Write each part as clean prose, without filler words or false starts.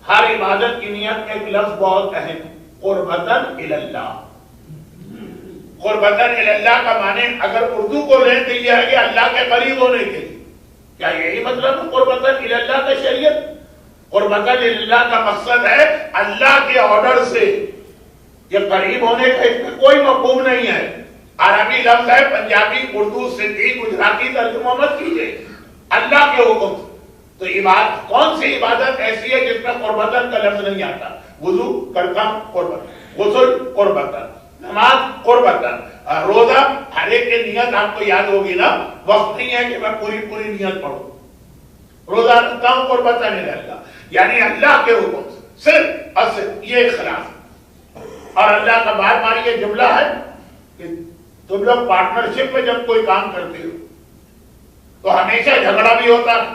ہر عبادت کی نیت میں ایک لفظ بہت اہم ہے، قربتاً الی اللہ۔ قربتاً الی اللہ کا معنی اگر اردو کو لیں تو یہ ہے کہ اللہ کے قریب ہونے کے لیے، کیا یہی مطلب ہے قربتاً الی اللہ کا شریعت؟ قربتاً الی اللہ کا مقصد ہے اللہ کے آرڈر سے، یہ قریب ہونے کا اس میں کوئی مفہوم نہیں ہے۔ عربی لفظ ہے، پنجابی، اردو، سندھی، گجراتی ترجمہ مت کیجیے، اللہ کے حکم سے۔ تو عبادت کون سی عبادت ایسی ہے جس میں قربتاً کا لفظ نہیں آتا؟ وضو کرتا ہوں قربتاً، غسل قربتاً، نماز قربتاً، روزہ ہر ایک کی نیت آپ کو یاد ہوگی نا، وقت نہیں ہے کہ میں پوری نیت پڑھوں، روزہ رکھتا ہوں قربتاً الی اللہ، یعنی اللہ کے حکم سے صرف اور صرف یہ اخلاص۔ اور اللہ کا بار بار یہ جملہ ہے کہ تم لوگ پارٹنرشپ میں جب کوئی کام کرتے ہو تو ہمیشہ جھگڑا بھی ہوتا ہے،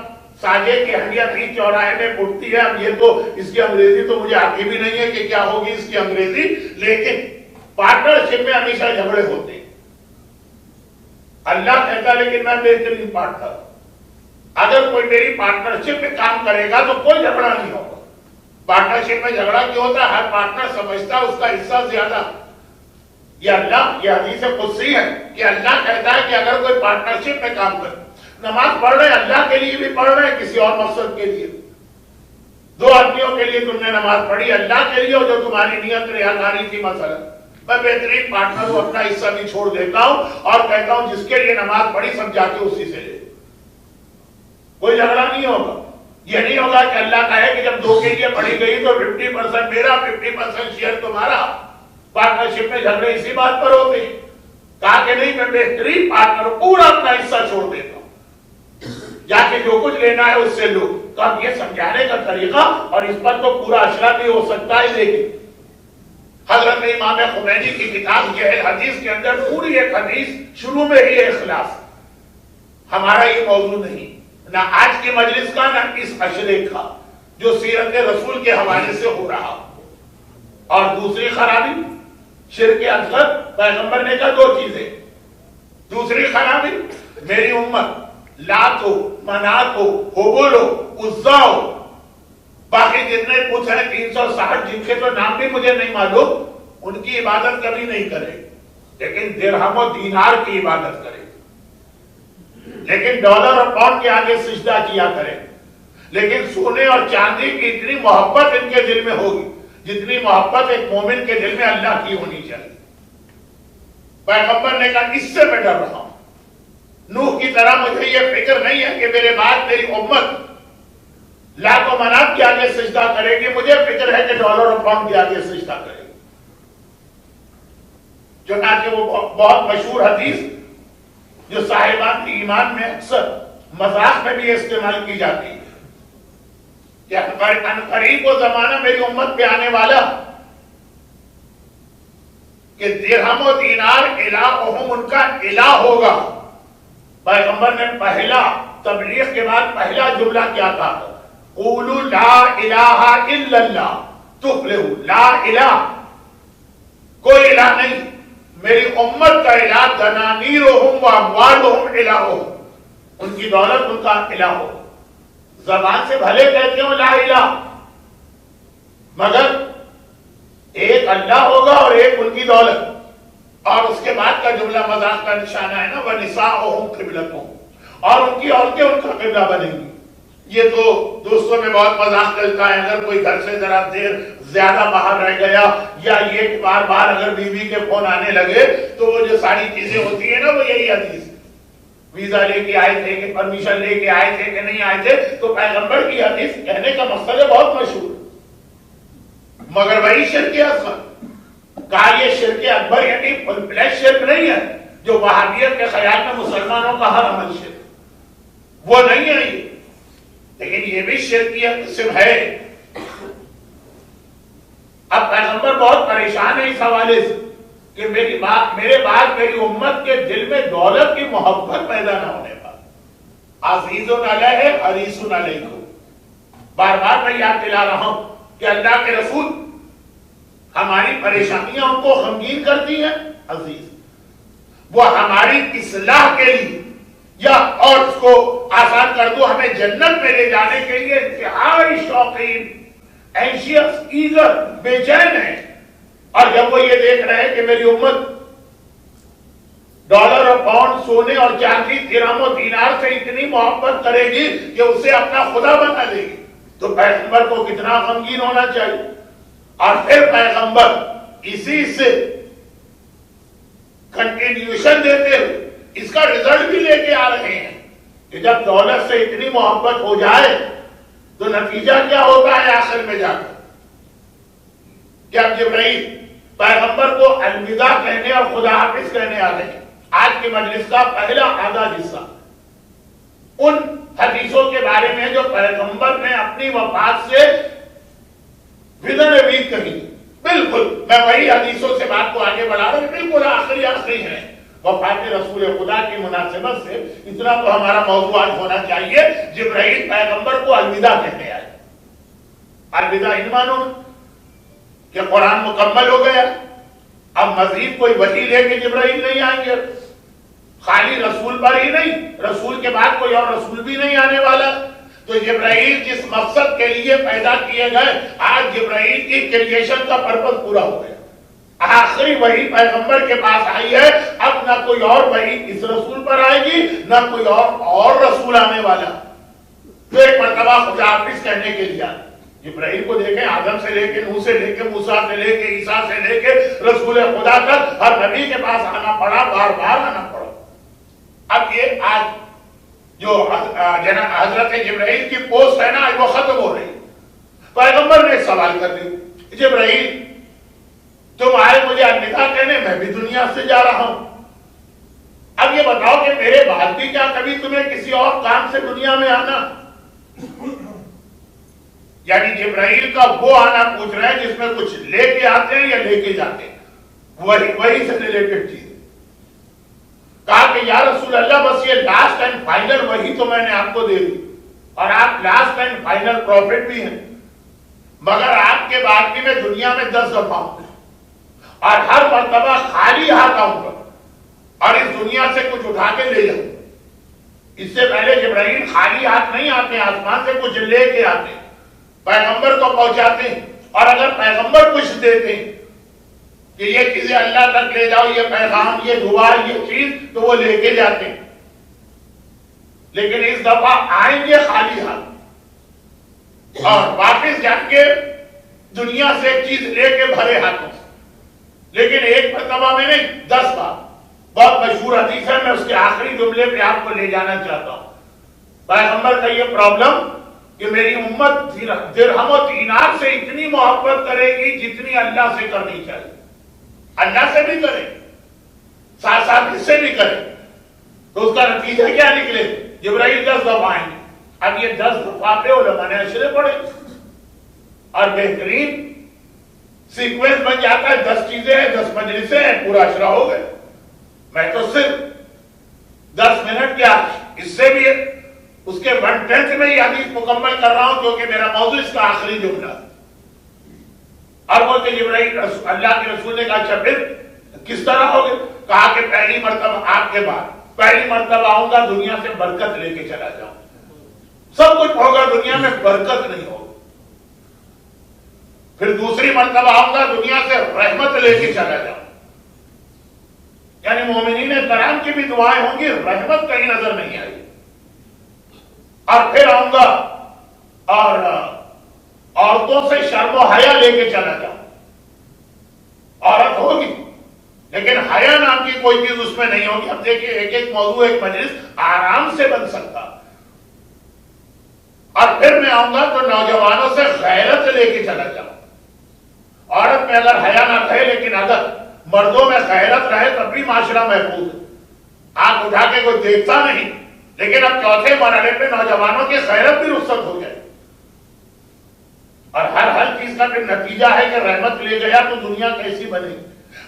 ساجے کی ہڈیاں بیچ چوراہے میں اٹھتی ہے۔ اب یہ تو اس کی انگریزی تو مجھے آتی بھی نہیں ہے کہ کیا ہوگی اس کی انگریزی، لیکن پارٹنرشپ میں ہمیشہ جھگڑے ہوتے ہیں۔ اللہ کہتا لیکن میں بہترین پارٹنر ہوں، اگر کوئی میری پارٹنرشپ میں کام کرے گا تو کوئی جھگڑا نہیں ہوگا۔ پارٹنرشپ میں جھگڑا کیوں ہوتا ہے؟ ہر پارٹنر سمجھتا ہے اس کا حصہ زیادہ۔ یہ اللہ، یہ حدیث قدسی ہے کہ اللہ کہتا ہے کہ اگر کوئی پارٹنرشپ میں کام کرے، نماز پڑھ رہے ہیں اللہ کے لیے بھی پڑھ رہے ہیں، کسی اور مقصد کے لیے، دو آدمیوں کے لیے تم نے نماز پڑھی، اللہ کے لیے، اور جو تمہاری نیت ریاکاری تھی مثلا، میں بہترین پارٹنر ہوں، اپنا حصہ بھی چھوڑ دیتا ہوں اور کہتا ہوں جس کے لیے نماز پڑھی سب جا کے اسی سے لے، کوئی جھگڑا نہیں ہوگا۔ یہ نہیں ہوگا کہ اللہ کہے کہ جب دو کے لیے پڑھی گئی تو 50% میرا 50% شیئر تمہارا۔ پارٹنرشپ میں جھگڑے اسی بات پر ہوتے ہیں، کہا کہ نہیں میں بہترین پارٹنر ہوں، پورا اپنا حصہ چھوڑ دیتا ہوں، جا کے جو کچھ لینا ہے اس سے لو۔ تو اب یہ سمجھانے کا طریقہ، اور اس پر تو پورا اشرا بھی ہو سکتا ہے، لیکن حضرت امام خمینی کی کتاب یہ ہے، حدیث کے اندر پوری ایک حدیث شروع میں ہی اخلاص۔ ہمارا یہ موضوع نہیں، نہ آج کی مجلس کا، نہ اس اشرے کا جو سیرت رسول کے حوالے سے ہو رہا۔ اور دوسری خرابی شرک اصغر، پیغمبر نے کہا دو چیزیں، دوسری خرابی میری امت لات ہو، منات ہو، حبل ہو، عزا ہو، باقی جتنے کچھ ہیں 360 جن کے تو نام بھی مجھے نہیں معلوم، ان کی عبادت کبھی نہیں کرے، لیکن درہم و دینار کی عبادت کرے، لیکن ڈالر اور پاؤنڈ کے آگے سجدہ کیا کرے، لیکن سونے اور چاندی کی اتنی محبت ان کے دل میں ہوگی جتنی محبت ایک مومن کے دل میں اللہ کی ہونی چاہیے۔ پیغمبر نے کہا اس سے میں ڈر رہا ہوں، نوح کی طرح مجھے یہ فکر نہیں ہے کہ میرے بعد میری امت لات و منات کے آگے سجدہ کرے گی، مجھے فکر ہے کہ ڈالر اور پاؤنڈ کے آگے سجدہ کرے گی۔ چنانچہ وہ بہت مشہور حدیث جو صاحبان ایمان میں اکثر مذاق میں بھی استعمال کی جاتی ہے کہ قریب وہ زمانہ میری امت پہ آنے والا کہ درہم و دینار الہہم، ان کا الہ ہوگا۔ پیغمبر نے پہلا تبلیغ کے بعد پہلا جملہ کیا کہا؟ قولوا لا الہ الا اللہ تفلحوا۔ لا الہ، کوئی الہ نہیں، میری امت کا الہ دنانیرہم و اموالہم الہہم، ان کی دولت ان کا الہ ہو۔ زبان سے بھلے کہتے ہو لا الہ، مگر ایک اللہ ہوگا اور ایک ان کی دولت۔ اور اس کے بعد کا جملہ مذاق کا نشانہ ہے نا، وَنِسَاؤُهُمْ قِبْلَتُهُمْ، اور ان کی عورتیں ان کا قبلہ بنیں گی۔ یہ تو دوستوں میں بہت مذاق چلتا ہے، اگر کوئی گھر سے ذرا دیر زیادہ باہر رہ گیا یا یہ بار بار اگر بیوی کے فون آنے لگے تو وہ جو ساری چیزیں ہوتی ہیں نا، وہ یہی حدیث، ویزا لے کے آئے تھے کہ پرمیشن لے کے آئے تھے کہ نہیں آئے تھے، تو پیغمبر کی حدیث کہنے کا مقصد ہے بہت مشہور، مگر وہی شرک اصغر۔ کہا یہ شرک اکبر یعنی فل فلیش شرک نہیں ہے جو وہابیت کے خیال میں مسلمانوں کا ہر عمل شرک، وہ نہیں ہے یہ، لیکن یہ بھی شرک کی قسم ہے۔ اب پیغمبر بہت پریشان ہے اس حوالے سے کہ میرے بعد میری امت کے دل میں دولت کی محبت پیدا نہ ہونے پا۔ عزیز علیہ حریص علیکم، بار بار میں یاد دلا رہا ہوں کہ اللہ کے رسول ہماری پریشانیاں ان کو غمگین کرتی ہیں عزیز، وہ ہماری اصلاح کے لیے یا اور اس کو آسان کر دو ہمیں جنت میں لے جانے کے لیے انتہائی شوقین اینشیس ایگر بے چین ہیں، اور جب وہ یہ دیکھ رہے ہیں کہ میری امت ڈالر اور پاؤنڈ سونے اور چاندی درہم و دینار سے اتنی محبت کرے گی کہ اسے اپنا خدا بنا لے گی، تو پیغمبر کو کتنا غمگین ہونا چاہیے۔ اور پھر پیغمبر اسی سے کنٹینیوشن دیتے ہوئے اس کا رزلٹ بھی لے کے آ رہے ہیں کہ جب دولت سے اتنی محبت ہو جائے تو نتیجہ کیا ہوتا ہے آخر میں جا کر، جب جبرائیل پیغمبر کو الوداع کہنے اور خدا حافظ کہنے آ گئے۔ آج کی مجلس کا پہلا آدھا حصہ ان حدیثوں کے بارے میں جو پیغمبر نے اپنی وفات سے ودن وید کہی، بالکل میں وہی حدیثوں سے بات کو آگے بڑھا رہا ہوں، بالکل آخری ہے وفات رسول خدا کی مناسبت سے اتنا تو ہمارا موضوع آج ہونا چاہیے۔ جبرائیل پیغمبر کو الوداع کہنے آئے۔ الوداع ان معنوں کہ قرآن مکمل ہو گیا، اب مزید کوئی وحی لے کے جبرائیل نہیں آئیں گے، خالی رسول پر ہی نہیں، رسول کے بعد کوئی اور رسول بھی نہیں آنے والا۔ تو جبرائیل جس مقصد کے لیے پیدا کیے گئے، آج جبرائیل کی کریشن کا پرپس پورا ہو گیا۔ آخری وحی پیغمبر کے پاس آئی ہے، اب نہ کوئی اور وحی اس رسول پر آئے گی، نہ کوئی اور رسول آنے والا۔ تو ایک مرتبہ خدا حافظ کہنے کے لیے جبرائیل کو دیکھیں، آدم سے لے کے نوح سے لے کے موسیٰ سے لے کے عیسیٰ سے لے کے رسول خدا تک ہر نبی کے پاس آنا پڑا، بار بار آنا پڑا۔ اب یہ آج جو حضرت جبرائیل کی پوسٹ ہے نا، آج وہ ختم ہو رہی۔ پیغمبر نے سوال کر دی، جبرائیل تم آئے مجھے الوداع کہنے، میں بھی دنیا سے جا رہا ہوں، اب یہ بتاؤ کہ میرے بعد بھی کیا کبھی تمہیں کسی اور کام سے دنیا میں آنا؟ یعنی جبرائیل کا وہ آنا پوچھ رہے ہیں جس میں کچھ لے کے آتے ہیں یا لے کے جاتے ہیں، وہی سے ریلیٹڈ چیز۔ کہا کہ یا رسول اللہ بس یہ لاسٹ اینڈ فائنل وہی تو میں نے آپ کو دے دی، اور آپ لاسٹ اینڈ فائنل پروفٹ بھی ہیں، مگر آپ کے بعد بھی میں دنیا میں 10 دفعہ ہوں اور ہر مرتبہ خالی ہاتھ آؤں گا اور اس دنیا سے کچھ اٹھا کے لے جاؤں۔ اس سے پہلے جبرائیل خالی ہاتھ نہیں آتے، آسمان سے کچھ لے کے آتے، پیغمبر کو پہنچاتے ہیں، اور اگر پیغمبر کچھ دیتے ہیں کہ یہ چیزیں اللہ تک لے جاؤ، یہ پیغام، یہ دعا، یہ چیز، تو وہ لے کے جاتے ہیں۔ لیکن اس دفعہ آئیں گے خالی ہاتھ اور واپس جا کے دنیا سے ایک چیز لے کے بھرے ہاتھوں سے، لیکن ایک مرتبہ میں نہیں، 10 بار۔ بہت مشہور حدیث ہے، میں اس کے آخری جملے پہ آپ کو لے جانا چاہتا ہوں۔ پیغمبر کا یہ پرابلم کہ میری امت درہم و دینار سے اتنی محبت کرے گی جتنی اللہ سے کرنی چاہیے، اللہ سے بھی کرے، ساتھ ساتھ اس سے بھی کرے، تو اس کا نتیجہ کیا نکلے؟ جبرائیل 10 دفعہ آئیں گے۔ اب یہ 10 دفعہ پہ علماء نے اشرے پڑے اور بہترین سیکوینس بن جاتا ہے، 10 چیزیں ہیں، 10 مجلسیں ہیں، پورا اشرا ہو گئے۔ میں تو صرف 10 منٹ کیا، اس سے بھی اس کے 1/10 میں یہ حدیث مکمل کر رہا ہوں، کیونکہ میرا موضوع اس کا آخری جملہ ہے۔ اور بولتے جبرائیل اللہ کے رسول نے کہا اچھا پھر کس طرح ہوگے؟ کہا کہ پہلی مرتبہ آپ کے بعد پہلی مرتبہ آؤں گا، دنیا سے برکت لے کے چلا جاؤں، سب کچھ ہوگا، دنیا میں برکت نہیں ہوگی۔ پھر دوسری مرتبہ آؤں گا، دنیا سے رحمت لے کے چلا جاؤں، یعنی مومنین کرام کی بھی دعائیں ہوں گی، رحمت کہیں نظر نہیں آئی۔ اور پھر آؤں گا اور عورتوں سے شرم و حیا لے کے چلا جاؤں، عورت ہوگی لیکن حیا نام کی کوئی چیز اس میں نہیں ہوگی۔ اب دیکھیے ایک ایک موضوع ایک مجلس آرام سے بن سکتا۔ اور پھر میں آؤں گا تو نوجوانوں سے غیرت لے کے چلا جاؤں، عورت میں اگر حیا نہ رہے لیکن اگر مردوں میں غیرت رہے تب بھی معاشرہ محفوظ ہے، آنکھ اٹھا کے کوئی دیکھتا نہیں۔ لیکن اب چوتھے مرحلے پہ نوجوانوں کی غیرت بھی رخصت ہو جائے، اور ہر چیز کا پھر نتیجہ ہے کہ رحمت لے گیا تو دنیا کیسی بنے گی،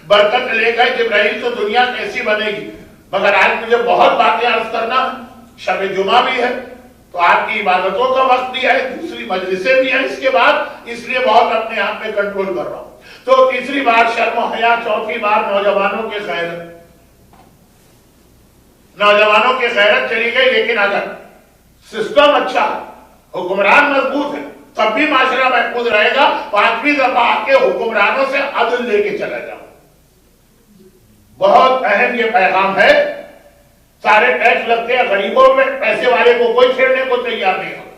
برکت لے گئے جبرائیل تو دنیا کیسی بنے گی۔ مگر آج مجھے بہت باتیں عرض کرنا، شب جمعہ بھی ہے تو آپ کی عبادتوں کا وقت بھی ہے، دوسری مجلسیں بھی ہیں اس کے بعد، اس لیے بہت اپنے آپ پہ کنٹرول کر رہا ہوں۔ تو تیسری بار شرم و حیا، چوتھی بار نوجوانوں کی غیرت۔ نوجوانوں کی غیرت چلی گئی، لیکن اگر سسٹم اچھا ہے، حکمران مضبوط ہے، تب بھی معاشرہ محفوظ رہے گا. 5ویں دفعہ کے حکمرانوں سے عدل لے کے چلا جاؤ. بہت اہم یہ پیغام ہے. سارے ٹیکس لگتے ہیں غریبوں میں, پیسے والے کو کوئی چھیڑنے کو تیار نہیں ہوگا.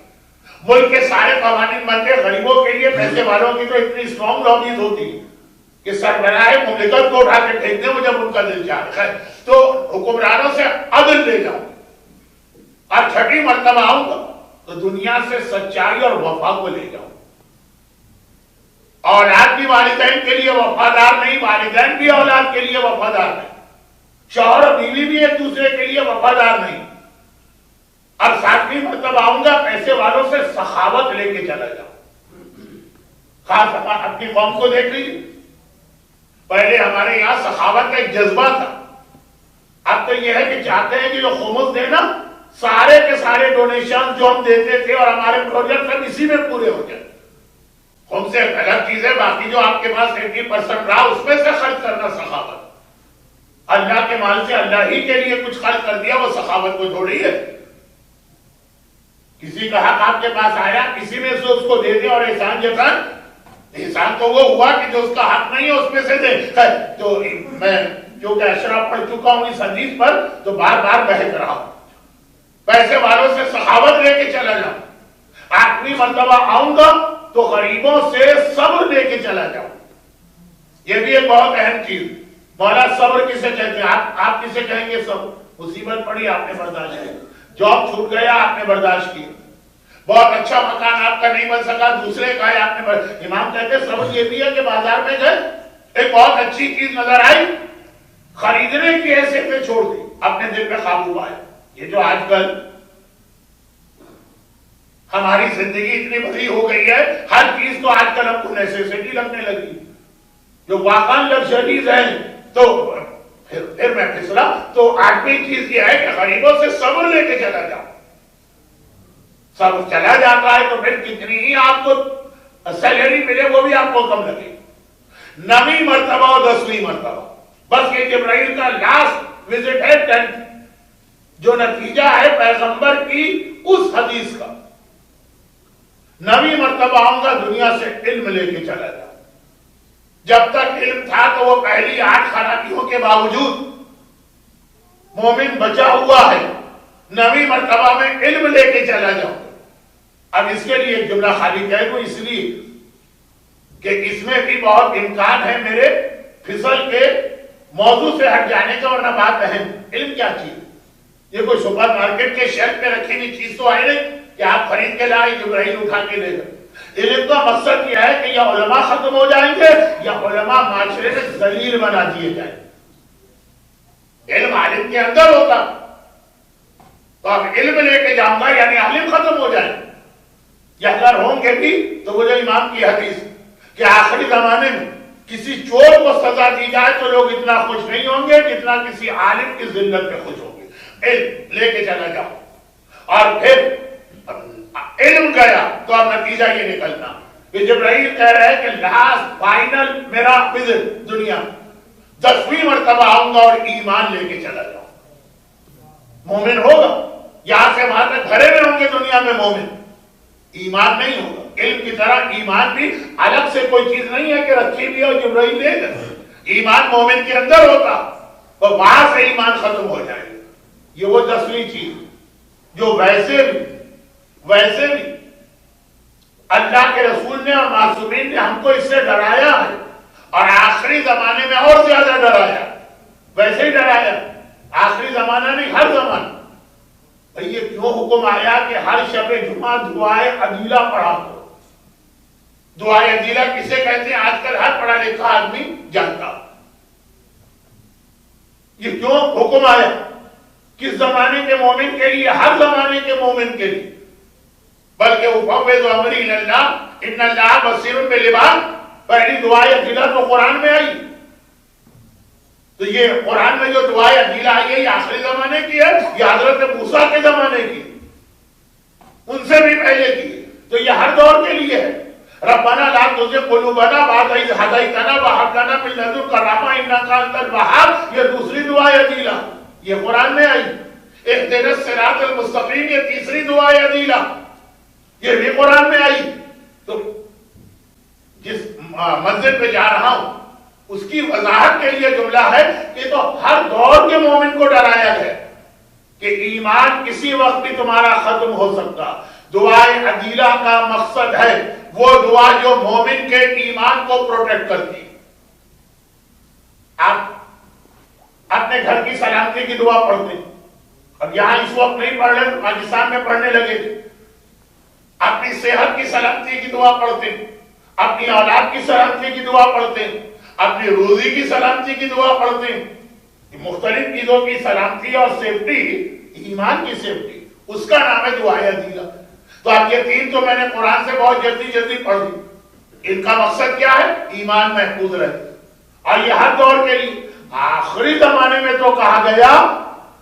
ملک کے سارے قوانین بنتے ہیں غریبوں کے لیے, پیسے والوں کی تو اتنی اسٹرانگ لابیز ہوتی ہے کہ سربراہ مملکت کو اٹھا کے پھینک دیں وہ جب ان کا دل چاہے. تو حکمرانوں سے عدل لے جاؤں. اور 6ٹھی مرتبہ آؤں گا تو دنیا سے سچائی اور وفا کو لے جاؤں. اولاد بھی والدین کے لیے وفادار نہیں, والدین بھی اولاد کے لیے وفادار نہیں, شوہر اور بیوی بھی ایک دوسرے کے لیے وفادار نہیں. اب 7ویں مرتبہ آؤں گا, پیسے والوں سے سخاوت لے کے چلا جاؤں. خاص اپنی قوم کو دیکھ لیجیے, پہلے ہمارے یہاں سخاوت کا ایک جذبہ تھا. اب تو یہ ہے کہ چاہتے ہیں کہ جو خمس دینا, سارے کے سارے ڈونیشن جو ہم دیتے تھے اور ہمارے پروجیکٹ سب اسی میں پورے ہو جائے. خمس سے الگ چیز ہے, باقی جو آپ کے پاس 80% رہا اس میں سے خرچ کرنا سخاوت. اللہ کے مال سے اللہ ہی کے لیے کچھ خرچ کر دیا, وہ سخاوت کو تھوڑی ہے. کسی کا حق آپ کے پاس آیا, کسی میں سے اس کو دے دیں, اور احسان جتان, احسان تو وہ ہوا کہ جو اس کا حق نہیں ہے اس میں سے دے. تو میں کیونکہ اشراف پڑھ چکا ہوں اس حدیث پر تو بار بار بہت رہا ہوں. پیسے والوں سے سخاوت لے کے چلا جاؤں. 8ویں مرتبہ آؤں گا تو غریبوں سے صبر لے کے چلا جاؤں. یہ بھی ایک بہت اہم چیز. مولا صبر کسے کہتے ہیں؟ آپ کسے کہیں گے صبر؟ مصیبت پڑی آپ نے برداشت کیا, جاب چھوٹ گیا آپ نے برداشت کیا, بہت اچھا مکان آپ کا نہیں بن سکا دوسرے کا ہے آپ نے امام کہتے ہیں صبر یہ بھی ہے کہ بازار میں گئے, ایک بہت اچھی چیز نظر آئی, خریدنے کی حیثیت میں چھوڑ دی, اپنے دل پہ قابو پائے. یہ جو آج کل ہماری زندگی اتنی بڑی ہو گئی ہے, ہر چیز تو آج کل ہم کو نیسیسٹی لگنے لگی. جو واقعا لگژریز ہیں تو پھر میں پھسلا. تو 8ویں چیز یہ ہے کہ غریبوں سے صبر لے کے چلا جاؤ. صبر چلا جاتا ہے تو پھر کتنی ہی آپ کو سیلری ملے وہ بھی آپ کو کم لگے. 9ویں مرتبہ اور 10ویں مرتبہ, بس یہ جبرائیل کا لاسٹ وزٹ ہے, 10th جو نتیجہ ہے پیغمبر کی اس حدیث کا. 9ویں مرتبہ آؤں گا دنیا سے علم لے کے چلا جاؤ. جب تک علم تھا تو وہ پہلی 8 خرابیوں کے باوجود مومن بچا ہوا ہے. 9ویں مرتبہ میں علم لے کے چلا جاؤں. اب اس کے لیے ایک جملہ خالی کہہ دوں اس لیے کہ اس میں بھی بہت امکان ہے میرے پھسل کے موضوع سے ہٹ جانے کا, ورنہ بات اہم. علم کیا چیز؟ یہ کوئی سپر مارکیٹ کے شیلف پہ رکھی ہوئی چیز تو آئی نہیں کہ آپ خرید کے لائے جبرائیل اٹھا کے لے گئے. علم کا مقصد یہ ہے کہ یا علماء ختم ہو جائیں گے یا علماء معاشرے میں ذلیل بنا دیے جائیں. علم عالم کے اندر ہوتا تو اب علم لے کے جاؤں گا یعنی عالم ختم ہو جائیں. یا اگر ہوں گے بھی تو وہ جو امام کی حدیث کہ آخری زمانے میں کسی چور کو سزا دی جائے تو لوگ اتنا خوش نہیں ہوں گے جتنا کسی عالم کی ذلت پہ خوش ہوں گے. علم لے کے چلا جاؤ. اور پھر علم گیا تو اب نتیجہ یہ نکلنا کہ جبرائیل کہہ رہے ہیں کہ لاسٹ فائنل میرا وزٹ دنیا 10ویں مرتبہ آؤں گا اور ایمان لے کے چلا جاؤں. مومن ہوگا, یہاں سے وہاں تک بھرے میں ہوں گے دنیا میں مومن, ایمان نہیں ہوگا. علم کی طرح ایمان بھی الگ سے کوئی چیز نہیں ہے کہ رکھی بھی اور جبرائیل لے گا. ایمان مومن کے اندر ہوتا تو وہاں سے ایمان ختم ہو جائے گا. یہ وہ 10ویں چیز جو ویسے بھی اللہ کے رسول نے اور معصومین نے ہم کو اس سے ڈرایا ہے, اور آخری زمانے میں اور زیادہ ڈرایا. ویسے ہی ڈرایا, آخری زمانہ نہیں ہر زمانہ. یہ کیوں حکم آیا کہ ہر شب جمعہ دعائے عدیلہ پڑھا کرو؟ دعائے عدیلہ کسے کہتے ہیں آج کل ہر پڑھا لکھا آدمی جانتا. یہ کیوں حکم آیا؟ کس زمانے کے مومن کے لیے؟ ہر زمانے کے مومن کے لیے. بلکہ افوض امری الی اللہ ان اللہ بصیر بالعباد, پہلی دعائے عدیلہ تو قرآن میں آئی. تو یہ قرآن میں جو دعائے عدیلہ آئی ہے یہ آخری زمانے کی ہے, یہ حضرت موسیٰ کے زمانے کی, ان سے بھی پہلے کی. تو یہ ہر دور کے لیے ہے. ربنا لا تزغ قلوبنا بعد اذ ہدیتنا وہب لنا من لدنک رحمۃ انک انت الوہاب, یہ دوسری دعائے عدیلہ یہ قرآن میں آئی. اہدنا الصراط المستقیم یہ تیسری دعائے عدیلہ یہ بھی قرآن میں آئی. مسجد پہ جا رہا ہوں، اس کی وضاحت کے لیے جملہ ہے کہ تو ہر دور کے مومن کو ڈرایا گیا کہ ایمان کسی وقت بھی تمہارا ختم ہو سکتا. دعائے عدیلہ کا مقصد ہے وہ دعا جو مومن کے ایمان کو پروٹیکٹ کرتی. آپ اپنے گھر کی سلامتی کی دعا پڑھتے ہیں، اب یہاں اس وقت نہیں پڑھ رہے، پاکستان میں پڑھنے لگے تھے. اپنی صحت کی سلامتی کی دعا پڑھتے ہیں، اپنی اولاد کی سلامتی کی دعا پڑھتے ہیں، اپنی روزی کی سلامتی کی دعا پڑھتے ہیں. مختلف چیزوں کی سلامتی اور سیفٹی، ایمان کی سیفٹی، اس کا نام ہے دعائے عدیلہ. تو اب یہ تین تو میں نے قرآن سے بہت جلدی جلدی پڑھ دی. ان کا مقصد کیا ہے؟ ایمان محفوظ رہے. اور یہ ہر دور کے لیے. آخری زمانے میں تو کہا گیا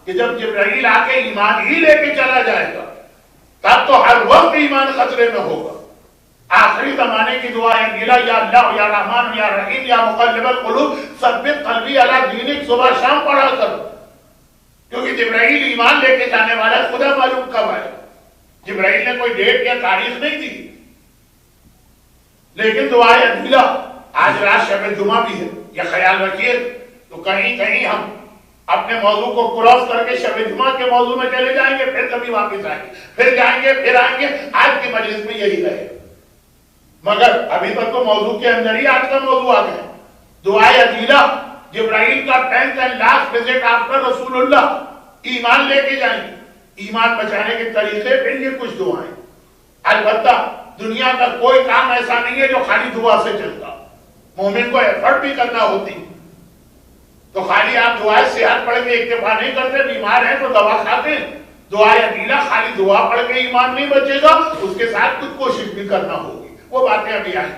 کہ جب جبرائیل آ کے ایمان ہی لے کے چلا جائے گا تب تو ہر وقت ایمان خطرے میں ہوگا. آخری زمانے کی دعا عدیلہ، یا اللہ یا رحمان یا رحیم یا مقلب القلوب ثبت قلبی علی دینک، صبح شام پڑھا کرو، کیونکہ جبرائیل ایمان لے کے جانے والا ہے. خدا معلوم کب آئے. جبرائیل نے کوئی ڈیٹ یا تاریخ نہیں دی. لیکن دعائے عدیلہ، آج رات شب جمعہ بھی ہے، یہ خیال رکھیے. تو کہیں کہیں ہم اپنے موضوع کو کراس کر کے شب جمعہ کے موضوع میں چلے جائیں گے، پھر کبھی واپس آئیں گے، پھر جائیں گے، پھر آئیں گے. آج کی مجلس میں یہی رہے، مگر ابھی تک تو موضوع کے اندر ہی آج کا موضوع آ گیا. دعائے عدیلہ، جبرائیل کا 10th and last visit after رسول اللہ. ایمان لے کے جائیں گے. ایمان بچانے کے طریقے پھر یہ کچھ دعائیں. البتہ دنیا کا کوئی کام ایسا نہیں ہے جو خالی دعا سے چلتا. مومن کو ایفرٹ بھی کرنا ہوتی. تو خالی آپ دعائے صحت پڑھ کے اکتفا نہیں کرتے، بیمار ہیں تو دوا کھاتے ہیں. دعائے عدیلہ خالی دعا پڑھ کے ایمان نہیں بچے گا، اس کے ساتھ کچھ کوشش بھی کرنا ہوگی. وہ باتیں ابھی آئیں.